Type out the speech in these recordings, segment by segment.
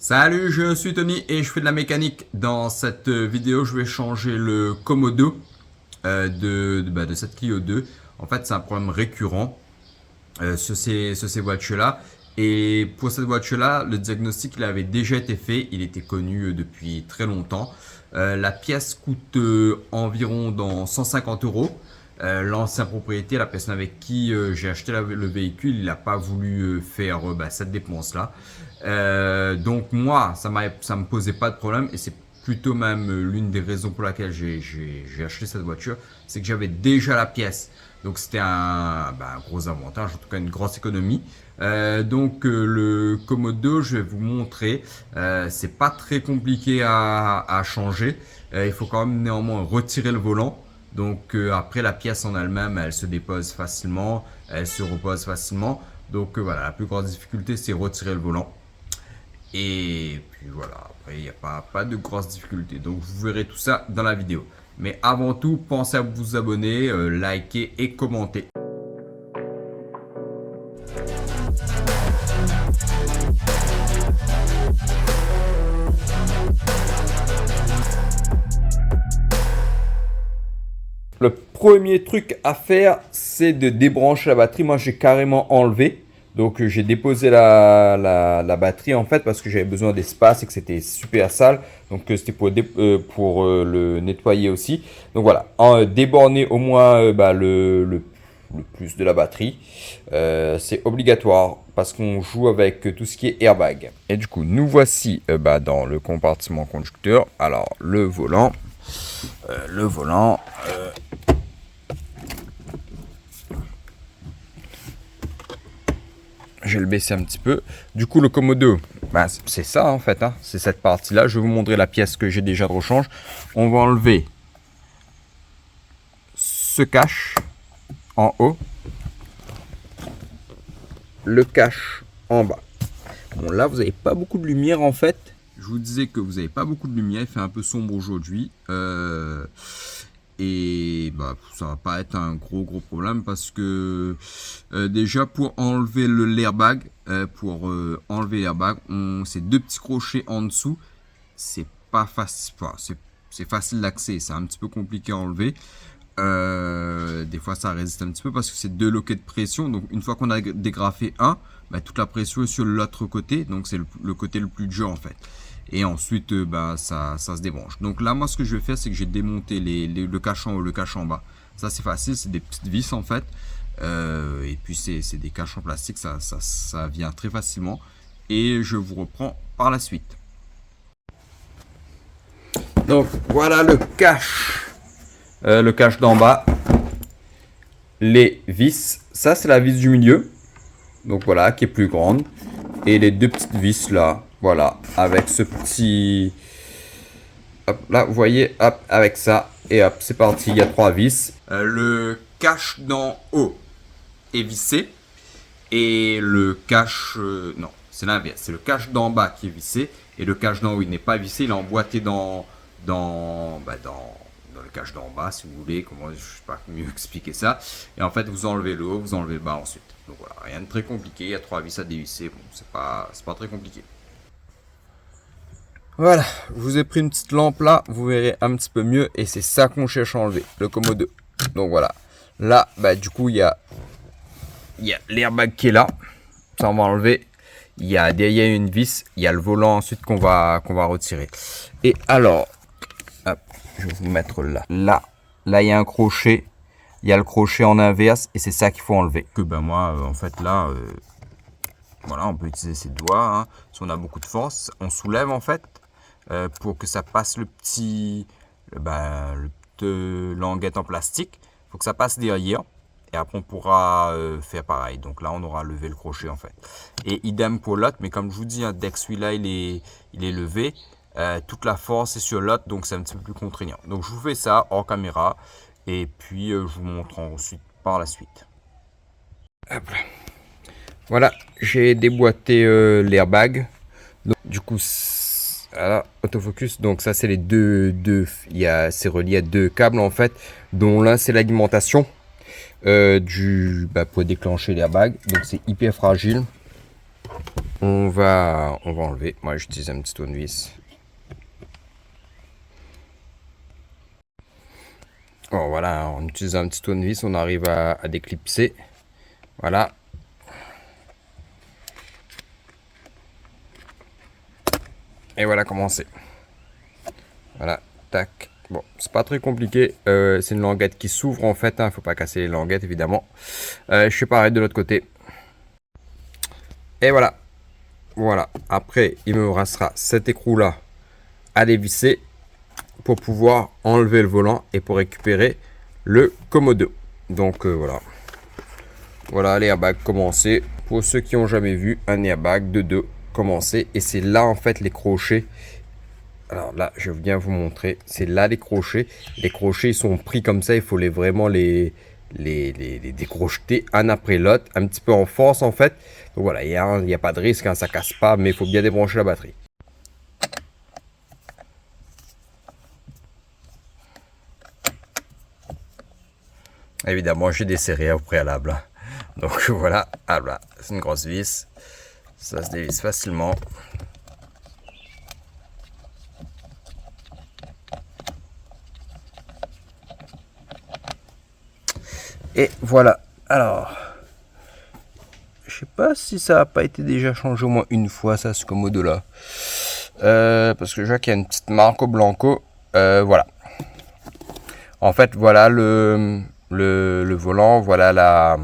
Salut, je suis Tony et je fais de la mécanique. Dans cette vidéo, je vais changer le Komodo de cette Clio 2. En fait, c'est un problème récurrent sur ces voitures-là. Et pour cette voiture-là, le diagnostic il avait déjà été fait. Il était connu depuis très longtemps. La pièce coûte environ dans 150 euros. L'ancien propriétaire, la personne avec qui j'ai acheté le véhicule, il n'a pas voulu faire cette dépense-là. Donc moi, ça me posait pas de problème et c'est plutôt même l'une des raisons pour laquelle j'ai acheté cette voiture, c'est que j'avais déjà la pièce. Donc c'était un gros avantage, en tout cas une grosse économie. Le Komodo, je vais vous montrer. C'est pas très compliqué à changer. Il faut quand même néanmoins retirer le volant. Donc après la pièce en elle-même, elle se dépose facilement, elle se repose facilement. Donc voilà, la plus grande difficulté c'est retirer le volant. Et puis voilà, après il n'y a pas de grosses difficultés. Donc vous verrez tout ça dans la vidéo. Mais avant tout, pensez à vous abonner, liker et commenter. Le premier truc à faire, c'est de débrancher la batterie. Moi, j'ai carrément enlevé. Donc, j'ai déposé la batterie en fait parce que j'avais besoin d'espace et que c'était super sale. Donc, c'était pour le nettoyer aussi. Donc, voilà. Déborner au moins le plus de la batterie. C'est obligatoire parce qu'on joue avec tout ce qui est airbag. Et du coup, nous voici dans le compartiment conducteur. Alors, le volant. Je vais le baisser un petit peu. Du coup, le Komodo, c'est ça en fait. C'est cette partie-là. Je vais vous montrer la pièce que j'ai déjà de rechange. On va enlever ce cache en haut. Le cache en bas. Bon, là, vous n'avez pas beaucoup de lumière en fait. Je vous disais que vous n'avez pas beaucoup de lumière. Il fait un peu sombre aujourd'hui. Ça va pas être un gros problème parce que déjà pour enlever l'airbag, c'est deux petits crochets en dessous. C'est pas facile, c'est facile d'accès, c'est un petit peu compliqué à enlever. Des fois ça résiste un petit peu parce que c'est deux loquets de pression. Donc une fois qu'on a dégrafé un, toute la pression est sur l'autre côté. Donc c'est le côté le plus dur en fait. Et ensuite ça se débranche. Donc là moi ce que je vais faire c'est que j'ai démonté le cache en haut, le cache en bas. Ça c'est facile, c'est des petites vis en fait. Et puis c'est des caches en plastique, ça vient très facilement. Et je vous reprends par la suite. Donc voilà le cache d'en bas. Les vis, ça c'est la vis du milieu. Donc voilà, qui est plus grande. Et les deux petites vis là, voilà, avec ce petit... Hop, là, vous voyez, hop, avec ça. Et hop, c'est parti, il y a 3 vis. Le cache d'en haut est vissé. Et le cache... non, c'est l'inverse. C'est le cache d'en bas qui est vissé. Et le cache d'en haut, il n'est pas vissé. Il est emboîté dans le cache d'en bas, si vous voulez. Comment, je ne sais pas mieux expliquer ça. Et en fait, vous enlevez le haut, vous enlevez le bas ensuite. Donc voilà, rien de très compliqué. Il y a 3 vis à dévisser. Bon, c'est pas très compliqué. Voilà, je vous ai pris une petite lampe là, vous verrez un petit peu mieux et c'est ça qu'on cherche à enlever, le Komodo. Donc voilà, là, du coup, il y a l'airbag qui est là, ça on va enlever. Il y a derrière une vis, il y a le volant ensuite qu'on va retirer. Et alors, hop, je vais vous mettre là. Là, il y a un crochet, il y a le crochet en inverse et c'est ça qu'il faut enlever. Que moi, en fait, là, voilà, on peut utiliser ses doigts. Si on a beaucoup de force, on soulève en fait. Pour que ça passe le petit languette en plastique, il faut que ça passe derrière et après on pourra faire pareil. Donc là on aura levé le crochet en fait. Et idem pour l'autre, mais comme je vous dis, dès que celui-là il est levé, toute la force est sur l'autre, donc c'est un petit peu plus contraignant. Donc je vous fais ça hors caméra et puis je vous montre ensuite par la suite. Hop là. Voilà, j'ai déboîté l'airbag. Du coup, voilà, autofocus. Donc ça, c'est les c'est relié à deux câbles en fait, dont l'un c'est l'alimentation pour déclencher l'airbag. Donc c'est hyper fragile. on va enlever. Moi, j'utilise un petit tournevis. Bon, voilà, en utilisant un petit tournevis, on arrive à déclipser. Voilà. Et voilà comment c'est. Voilà, tac. Bon, c'est pas très compliqué. C'est une languette qui s'ouvre en fait. Faut pas casser les languettes évidemment. Je fais pareil de l'autre côté. Et voilà. Voilà. Après, il me restera cet écrou là à dévisser pour pouvoir enlever le volant et pour récupérer le Komodo. Donc voilà. Voilà l'airbag commencé. Pour ceux qui n'ont jamais vu un airbag de dos commencé. Et c'est là en fait les crochets. Alors là, je viens vous montrer. C'est là les crochets. Les crochets ils sont pris comme ça. Il faut vraiment les décrocheter un après l'autre. Un petit peu en force en fait. Donc voilà, il n'y a pas de risque. Hein, ça casse pas. Mais il faut bien débrancher la batterie. Évidemment, j'ai desserré au préalable. Hein. Donc voilà, ah là, c'est une grosse vis. Ça se dévisse facilement. Et voilà. Alors, je sais pas si ça n'a pas été déjà changé au moins une fois, ça, ce Komodo là. Parce que je vois qu'il y a une petite marque au blanco. Voilà. En fait, voilà le volant, voilà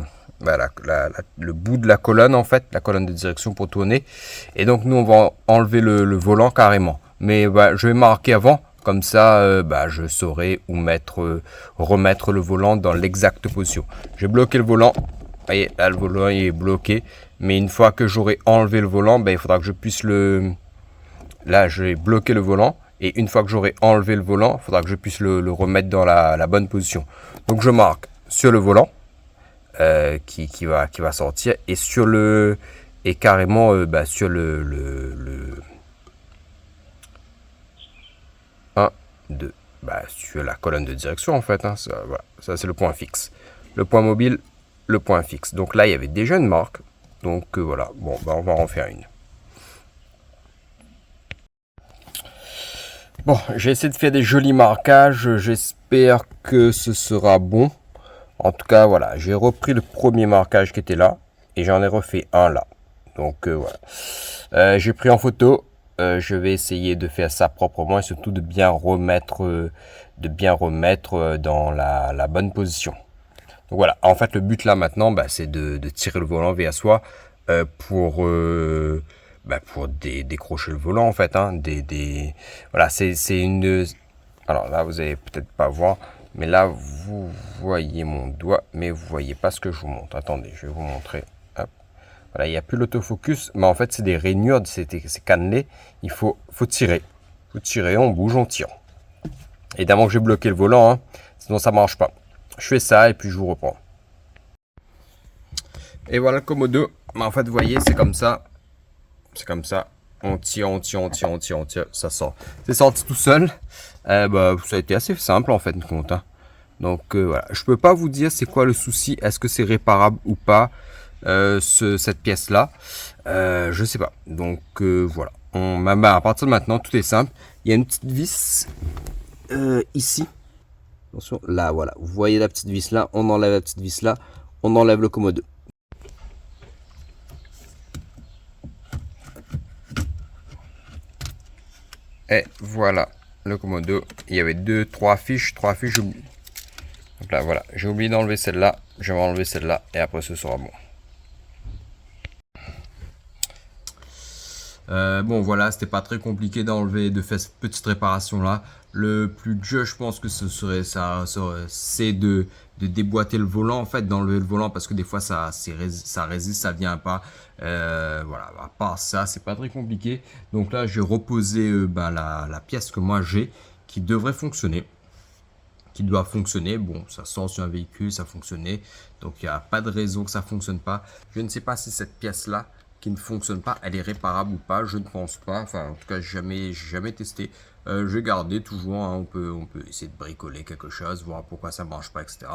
le bout de la colonne en fait, la colonne de direction pour tourner. Et donc nous on va enlever le volant carrément. Mais bah, je vais marquer avant, comme ça je saurai où remettre le volant dans l'exacte position. J'ai bloqué le volant. Vous voyez, là le volant il est bloqué. Mais une fois que j'aurai enlevé le volant, il faudra que je puisse Là j'ai bloqué le volant. Et une fois que j'aurai enlevé le volant, il faudra que je puisse le remettre dans la bonne position. Donc je marque sur le volant qui va sortir et sur carrément sur le 1, 2, sur la colonne de direction en fait. Hein, ça c'est le point fixe. Le point mobile, le point fixe. Donc là il y avait déjà une marque. Donc voilà, bon on va en faire une. Bon, j'ai essayé de faire des jolis marquages, j'espère que ce sera bon. En tout cas, voilà, j'ai repris le premier marquage qui était là et j'en ai refait un là. Donc voilà. J'ai pris en photo, je vais essayer de faire ça proprement et surtout de bien remettre dans la bonne position. Donc voilà, en fait le but là maintenant, c'est de tirer le volant vers soi pour décrocher le volant en fait. Hein, voilà, c'est une... Alors là, vous allez peut-être pas voir, mais là, vous voyez mon doigt, mais vous voyez pas ce que je vous montre. Attendez, je vais vous montrer. Hop. Voilà, il n'y a plus l'autofocus, mais en fait, c'est des rainures, c'est cannelé. Il faut tirer. Faut tirer, on bouge, on tire. Évidemment que j'ai bloqué le volant, hein, sinon ça marche pas. Je fais ça et puis je vous reprends. Et voilà le Komodo. Mais en fait, vous voyez, c'est comme ça. C'est comme ça. On tire, ça sort. C'est sorti tout seul. Ça a été assez simple en fait, compte. Hein. Donc voilà. Je peux pas vous dire c'est quoi le souci. Est-ce que c'est réparable ou pas cette pièce là. Je sais pas. Donc voilà. À partir de maintenant, tout est simple. Il y a une petite vis ici. Attention, là voilà. Vous voyez la petite vis là. On enlève la petite vis là. On enlève le Komodo. Et voilà le Komodo. Il y avait 3 fiches. J'oublie. Donc là, voilà. J'ai oublié d'enlever celle-là. Je vais enlever celle-là. Et après, ce sera bon. Bon, voilà. C'était pas très compliqué de faire cette petite réparation là. Le plus dur, je pense que c'est de déboîter le volant, en fait, d'enlever le volant parce que des fois ça résiste, ça vient pas. Voilà, à part ça, c'est pas très compliqué. Donc là, j'ai reposé la pièce que moi j'ai qui devrait fonctionner. Qui doit fonctionner. Bon, ça sort sur un véhicule, ça fonctionnait. Donc il n'y a pas de raison que ça fonctionne pas. Je ne sais pas si cette pièce là qui ne fonctionne pas. Elle est réparable ou pas, je ne pense pas. Enfin, en tout cas, j'ai jamais testé. Je vais garder toujours, hein, on peut essayer de bricoler quelque chose, voir pourquoi ça ne marche pas, etc.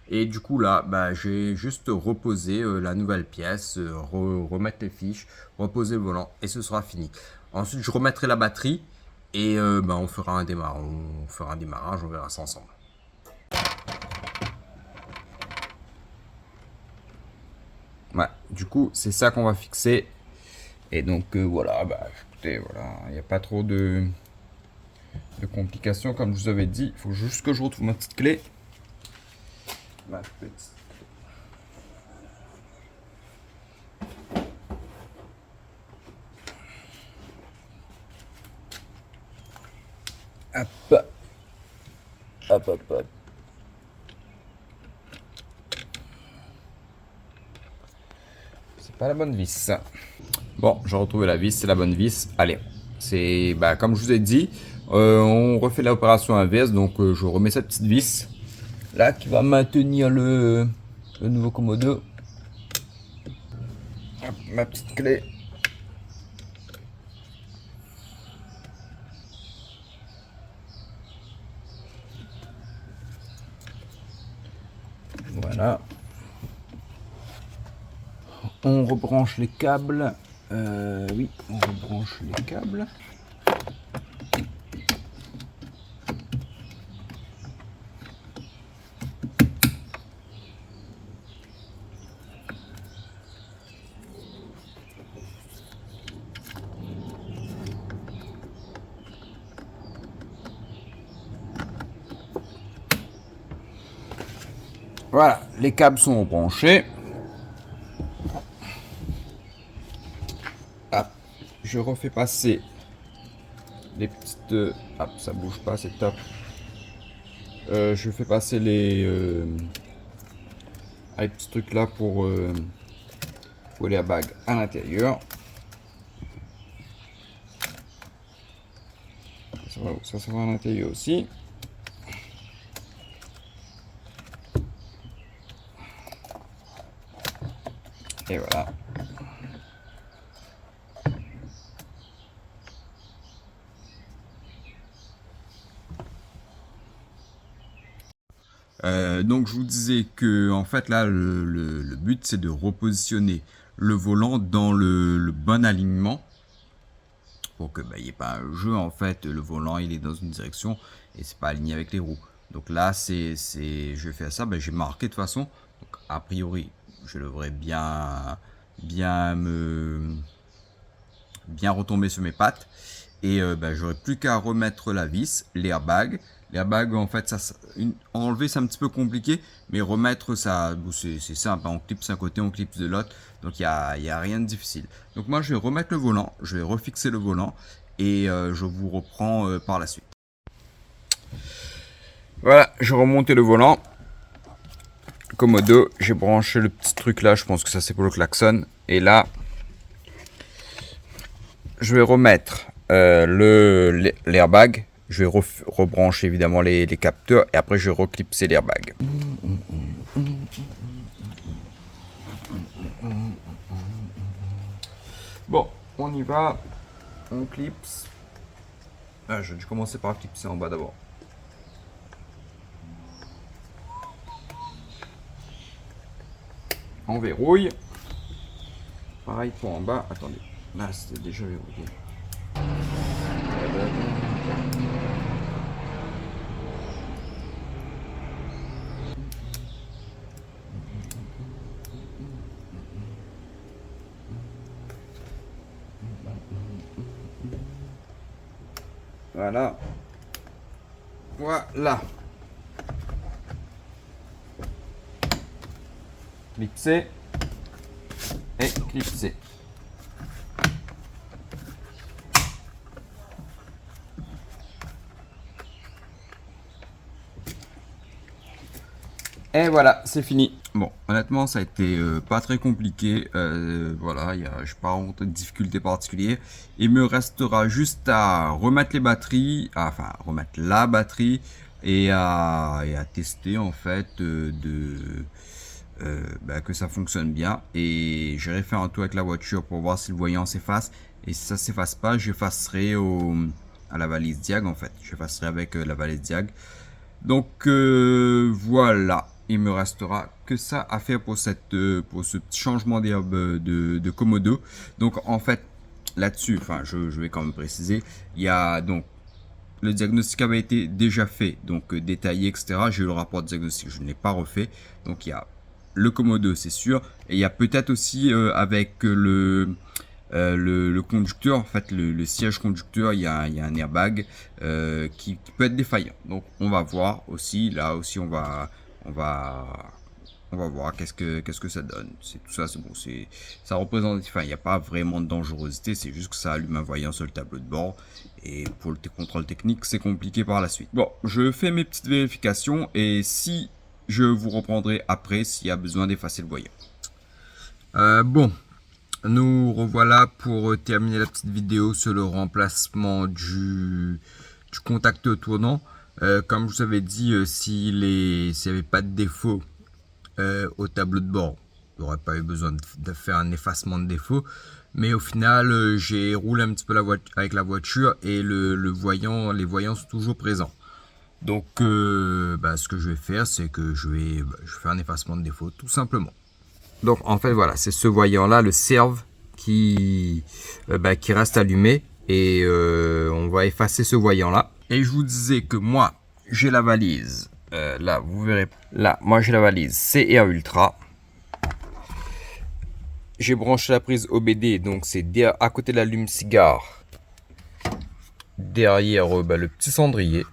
Et du coup là, bah, j'ai juste reposé la nouvelle pièce, remettre les fiches, reposer le volant et ce sera fini. Ensuite, je remettrai la batterie et bah, on fera un démarrage, on verra ça ensemble. Ouais, du coup, c'est ça qu'on va fixer. Et donc voilà, bah écoutez, voilà, il n'y a pas trop de complications comme je vous avais dit. Il faut juste que je retrouve ma petite clé. Ma petite clé. Hop. Hop, hop, hop. C'est pas la bonne vis. Bon, j'ai retrouvé la vis, c'est la bonne vis. Allez, c'est bah, comme je vous ai dit, on refait l'opération inverse. Donc je remets cette petite vis là qui va maintenir le nouveau Komodo. Hop, ma petite clé. Voilà. On rebranche les câbles. Oui, on rebranche les câbles. Voilà, les câbles sont branchés. Hop, je refais passer les petites... hop, ça bouge pas, c'est top. Je fais passer les petits trucs là pour les airbags à l'intérieur. Ça va à l'intérieur aussi. Et voilà. Donc je vous disais que en fait là le but c'est de repositionner le volant dans le bon alignement pour que il n'y ait pas un jeu. En fait le volant il est dans une direction et c'est pas aligné avec les roues. Donc là je vais faire ça, j'ai marqué de toute façon. Donc a priori je devrais bien retomber sur mes pattes et j'aurai plus qu'à remettre la vis, l'airbag. L'airbag en fait enlever c'est un petit peu compliqué, mais remettre ça c'est simple, on clipse d'un côté, on clipse de l'autre, donc il y a rien de difficile. Donc moi je vais remettre le volant, je vais refixer le volant et je vous reprends par la suite. Voilà, j'ai remonté le volant Komodo, j'ai branché le petit truc là, je pense que ça c'est pour le klaxon, et là je vais remettre l'airbag. Je vais rebrancher évidemment les capteurs et après je vais reclipser l'airbag. Bon, on y va. On clipse. Je vais commencer par clipser en bas d'abord. On verrouille. Pareil pour en bas. Attendez, là c'était déjà verrouillé. Voilà. Voilà. Clipser et clipser. Et voilà, c'est fini. Bon, honnêtement, ça a été pas très compliqué. Voilà, je n'ai pas honte de difficulté particulière. Il me restera juste à remettre les batteries, enfin remettre la batterie et à tester en fait que ça fonctionne bien. Et j'irai faire un tour avec la voiture pour voir si le voyant s'efface. Et si ça s'efface pas, j'effacerai à la valise Diag en fait. J'effacerai avec la valise Diag. Donc voilà, il me restera que ça à faire pour ce petit changement d'herbe de Komodo. Donc en fait là-dessus, enfin je vais quand même préciser, il y a donc le diagnostic avait été déjà fait, donc détaillé, etc. J'ai eu le rapport de diagnostic, je ne l'ai pas refait. Donc il y a le Komodo, c'est sûr. Et il y a peut-être aussi avec le conducteur, en fait le siège conducteur, il y a un airbag qui peut être défaillant. Donc on va voir aussi, là aussi on va voir qu'est-ce que ça donne. C'est tout ça, c'est bon, ça représente, enfin il n'y a pas vraiment de dangerosité, c'est juste que ça allume un voyant sur le tableau de bord. Et pour le contrôle technique, c'est compliqué par la suite. Bon, je fais mes petites vérifications et si je vous reprendrai après s'il y a besoin d'effacer le voyant. Bon, nous revoilà pour terminer la petite vidéo sur le remplacement du contact tournant. Comme je vous avais dit, s'il n'y avait pas de défaut au tableau de bord, il n'y aurait pas eu besoin de faire un effacement de défaut. Mais au final, j'ai roulé un petit peu avec la voiture et les voyants sont toujours présents. Donc, ce que je vais faire, c'est que je vais faire un effacement de défaut, tout simplement. Donc, en fait, voilà, c'est ce voyant-là, le serve, qui reste allumé. Et on va effacer ce voyant-là. Et je vous disais que moi, j'ai la valise. Là, vous verrez. Là, moi, j'ai la valise CR Ultra. J'ai branché la prise OBD, donc c'est à côté de l'allume-cigare. Derrière le petit cendrier.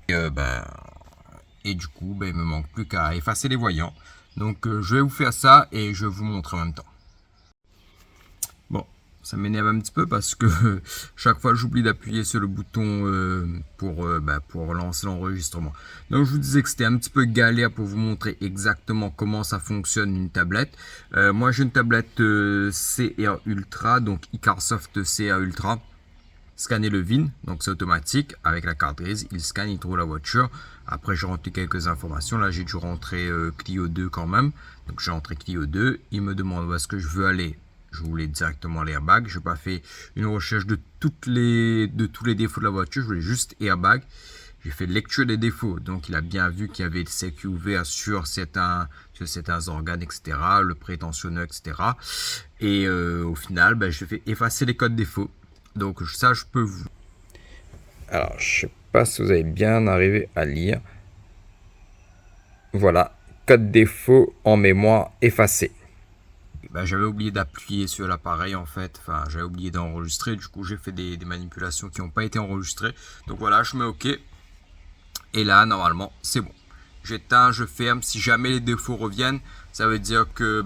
Et du coup, il me manque plus qu'à effacer les voyants. Donc je vais vous faire ça et je vous montre en même temps. Bon, ça m'énerve un petit peu parce que chaque fois j'oublie d'appuyer sur le bouton pour lancer l'enregistrement. Donc je vous disais que c'était un petit peu galère pour vous montrer exactement comment ça fonctionne une tablette. Moi j'ai une tablette CR Ultra, donc Icarsoft CR Ultra. Scanner le VIN, donc c'est automatique avec la carte grise, il scanne, il trouve la voiture. Après j'ai rentré quelques informations, là j'ai dû rentrer Clio 2 quand même, donc j'ai rentré Clio 2, il me demande où est-ce que je veux aller, je voulais directement l'airbag, je n'ai pas fait une recherche de tous les défauts de la voiture, je voulais juste airbag. J'ai fait lecture des défauts, donc il a bien vu qu'il y avait le circuit ouvert sur certains organes, etc., le prétentionneux, etc. Et au final, je vais effacer les codes défauts. Donc ça, je peux vous... Alors, je sais pas si vous avez bien arrivé à lire. Voilà, code défaut en mémoire effacé. J'avais oublié d'appuyer sur l'appareil en fait. Enfin, j'avais oublié d'enregistrer. Du coup, j'ai fait des manipulations qui n'ont pas été enregistrées. Donc voilà, je mets OK. Et là, normalement, c'est bon. J'éteins, je ferme. Si jamais les défauts reviennent, ça veut dire que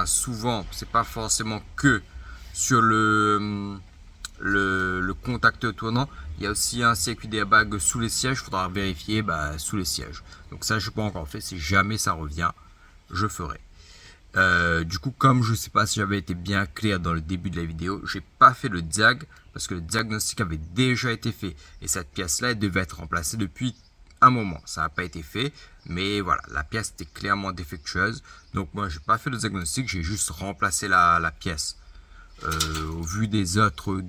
souvent, c'est pas forcément que sur le contact tournant, il y a aussi un circuit d'airbag sous les sièges, il faudra vérifier sous les sièges. Donc ça, je n'ai pas encore fait, si jamais ça revient, je ferai. Du coup, comme je ne sais pas si j'avais été bien clair dans le début de la vidéo, j'ai pas fait le diag parce que le diagnostic avait déjà été fait et cette pièce-là, elle devait être remplacée depuis un moment. Ça n'a pas été fait, mais voilà, la pièce était clairement défectueuse. Donc moi, j'ai pas fait le diagnostic, j'ai juste remplacé la pièce. Au vu des autres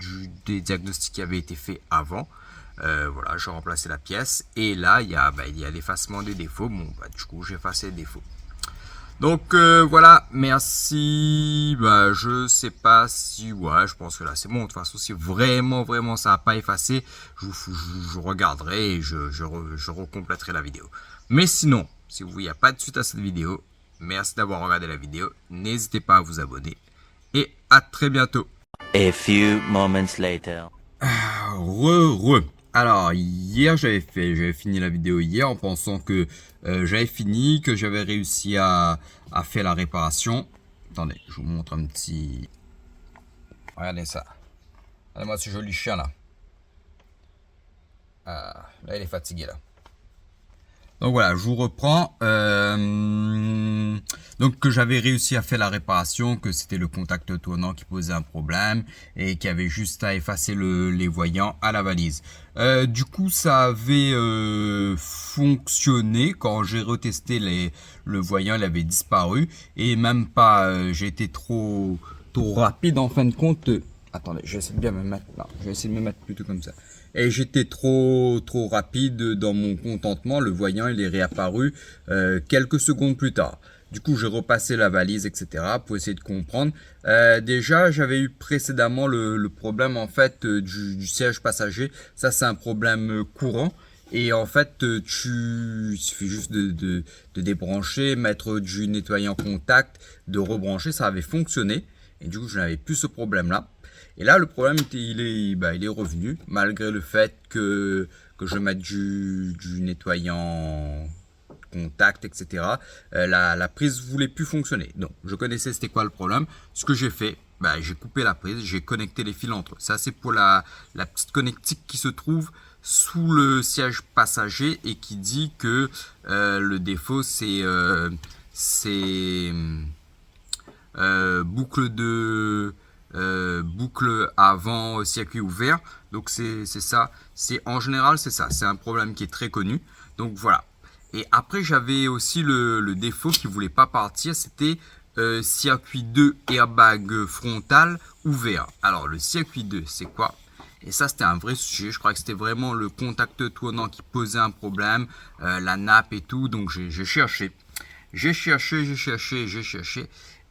des diagnostics qui avaient été faits avant, voilà, j'ai remplacé la pièce et là il y a l'effacement des défauts. Bon, du coup j'ai effacé les défauts. Donc voilà, merci. Je sais pas si je pense que là c'est bon. De toute façon, si vraiment ça n'a pas effacé, je regarderai et je recompléterai la vidéo. Mais sinon, si vous voyez pas de suite à cette vidéo, merci d'avoir regardé la vidéo. N'hésitez pas à vous abonner. Et à très bientôt. A few moments later. Alors hier j'avais fini la vidéo hier en pensant que j'avais fini, que j'avais réussi à faire la réparation. Attendez, je vous montre un petit... Regardez ça. Regardez-moi ce joli chien là. Là il est fatigué là. Donc voilà, je vous reprends. Donc que j'avais réussi à faire la réparation, que c'était le contact tournant qui posait un problème et qu'il y avait juste à effacer les voyants à la valise. Du coup, ça avait fonctionné quand j'ai retesté le voyant, il avait disparu et même pas. J'ai été trop rapide en fin de compte. Attendez, je vais essayer de bien me mettre là. Je vais essayer de me mettre plutôt comme ça. Et j'étais trop rapide dans mon contentement. Le voyant, il est réapparu quelques secondes plus tard. Du coup, j'ai repassé la valise, etc. pour essayer de comprendre. Déjà, j'avais eu précédemment le problème en fait du siège passager. Ça, c'est un problème courant. Et en fait, il suffit juste de débrancher, mettre du nettoyant contact, de rebrancher. Ça avait fonctionné. Et du coup, je n'avais plus ce problème-là. Et là, le problème, il est revenu, malgré le fait que je mette du nettoyant contact, etc. La prise voulait plus fonctionner. Donc, je connaissais c'était quoi le problème. Ce que j'ai fait, j'ai coupé la prise, j'ai connecté les fils entre eux. Ça, c'est pour la petite connectique qui se trouve sous le siège passager et qui dit que le défaut, c'est boucle avant circuit ouvert. Donc c'est ça, en général c'est ça, c'est un problème qui est très connu. Donc voilà. Et après j'avais aussi le défaut qui voulait pas partir, c'était circuit 2 airbag frontal ouvert. Alors le circuit 2 c'est quoi? Et ça c'était un vrai sujet, je crois que c'était vraiment le contact tournant qui posait un problème, la nappe et tout. Donc j'ai cherché.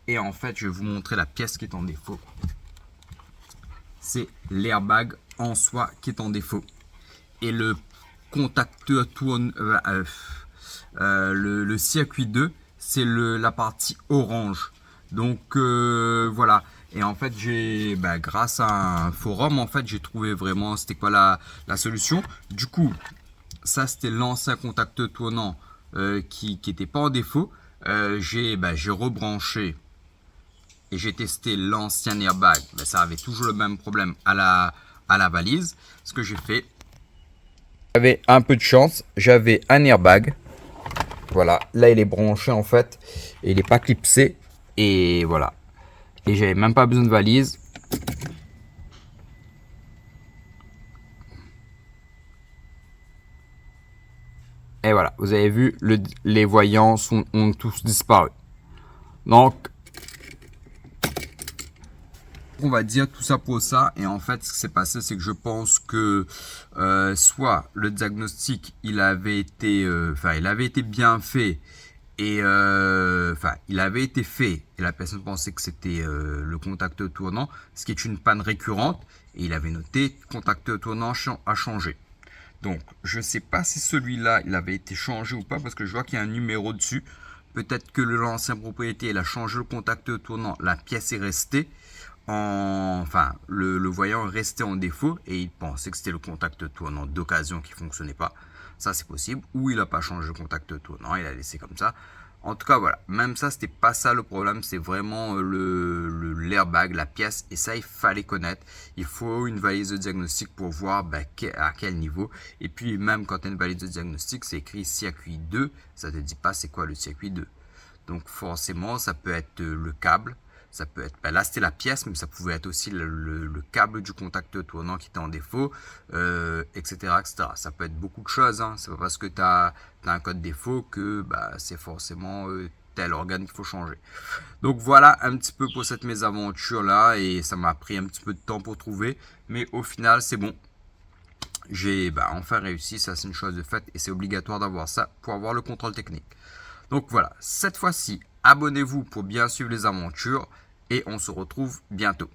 Et en fait, je vais vous montrer la pièce qui est en défaut. C'est l'airbag en soi qui est en défaut. Et le contacteur tourne, le circuit 2, c'est la partie orange. Donc voilà. Et en fait, grâce à un forum, en fait, j'ai trouvé vraiment c'était quoi la solution. Du coup, ça c'était l'ancien contacteur tournant qui n'était pas en défaut. J'ai rebranché et j'ai testé l'ancien airbag. Ça avait toujours le même problème à la valise. Ce que j'ai fait, J'avais un peu de chance, j'avais un airbag. Voilà, là il est branché en fait, et il n'est pas clipsé. Et voilà. Et j'avais même pas besoin de valise. Et voilà, vous avez vu, les voyants ont tous disparu. Donc, on va dire tout ça pour ça. Et en fait, ce qui s'est passé, c'est que je pense que soit le diagnostic, il avait été bien fait. Et il avait été fait et la personne pensait que c'était le contacteur tournant, ce qui est une panne récurrente. Et il avait noté contacteur tournant à changer. Donc, je ne sais pas si celui-là, il avait été changé ou pas, parce que je vois qu'il y a un numéro dessus. Peut-être que l'ancien propriétaire, il a changé le contacteur tournant, la pièce est restée. Le voyant est resté en défaut et il pensait que c'était le contacteur tournant d'occasion qui ne fonctionnait pas. Ça, c'est possible. Ou il n'a pas changé le contacteur tournant, il a laissé comme ça. En tout cas, voilà. Même ça, c'était pas ça le problème. C'est vraiment l'airbag, la pièce. Et ça, il fallait connaître. Il faut une valise de diagnostic pour voir à quel niveau. Et puis, même quand tu as une valise de diagnostic, c'est écrit circuit 2. Ça te dit pas c'est quoi le circuit 2. Donc, forcément, ça peut être le câble. Ça peut être, là c'était la pièce, mais ça pouvait être aussi le câble du contacteur tournant qui était en défaut, etc., etc. Ça peut être beaucoup de choses. Hein. C'est pas parce que tu as un code défaut que c'est forcément tel organe qu'il faut changer. Donc voilà un petit peu pour cette mésaventure là, et ça m'a pris un petit peu de temps pour trouver, mais au final c'est bon. J'ai enfin réussi, ça c'est une chose de faite et c'est obligatoire d'avoir ça pour avoir le contrôle technique. Donc voilà, cette fois-ci, abonnez-vous pour bien suivre les aventures et on se retrouve bientôt.